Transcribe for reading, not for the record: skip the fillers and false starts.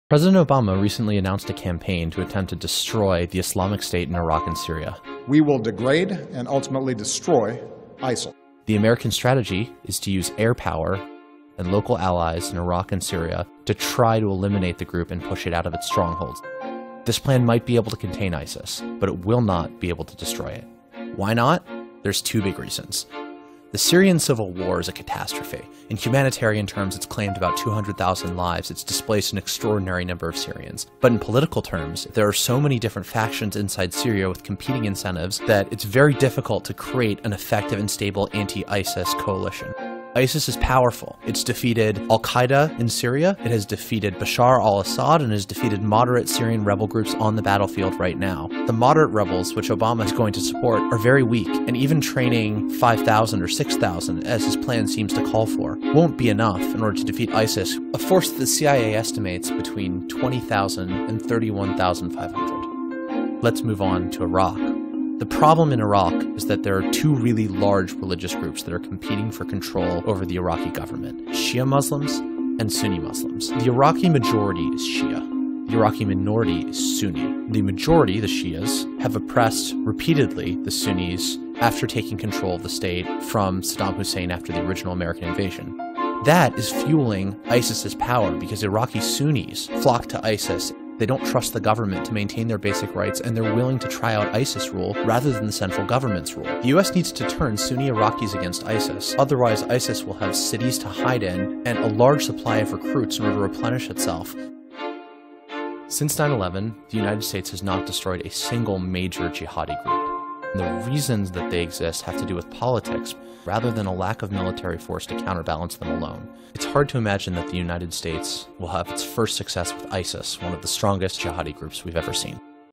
President Obama recently announced a campaign to attempt to destroy the Islamic State in Iraq and Syria. We will degrade and ultimately destroy ISIL. The American strategy is to use air power and local allies in Iraq and Syria to try to eliminate the group and push it out of its strongholds. This plan might be able to contain ISIS, but it will not be able to destroy it. Why not? There's two big reasons. The Syrian civil war is a catastrophe. In humanitarian terms, it's claimed about 200,000 lives. It's displaced an extraordinary number of Syrians. But in political terms, there are so many different factions inside Syria with competing incentives that it's very difficult to create an effective and stable anti-ISIS coalition. ISIS is powerful. It's defeated al-Qaeda in Syria, it has defeated Bashar al-Assad, and has defeated moderate Syrian rebel groups on the battlefield right now. The moderate rebels, which Obama is going to support, are very weak, and even training 5,000 or 6,000, as his plan seems to call for, won't be enough in order to defeat ISIS, a force that the CIA estimates between 20,000 and 31,500. Let's move on to Iraq. The problem in Iraq is that there are two really large religious groups that are competing for control over the Iraqi government: Shia Muslims and Sunni Muslims. The Iraqi majority is Shia. The Iraqi minority is Sunni. The majority, the Shias, have oppressed repeatedly the Sunnis after taking control of the state from Saddam Hussein after the original American invasion. That is fueling ISIS's power because Iraqi Sunnis flock to ISIS. They don't trust the government to maintain their basic rights, and they're willing to try out ISIS rule rather than the central government's rule. The US needs to turn Sunni Iraqis against ISIS, otherwise ISIS will have cities to hide in and a large supply of recruits in order to replenish itself. Since 9/11, the United States has not destroyed a single major jihadi group. And the reasons that they exist have to do with politics, rather than a lack of military force to counterbalance them alone. It's hard to imagine that the United States will have its first success with ISIS, one of the strongest jihadi groups we've ever seen.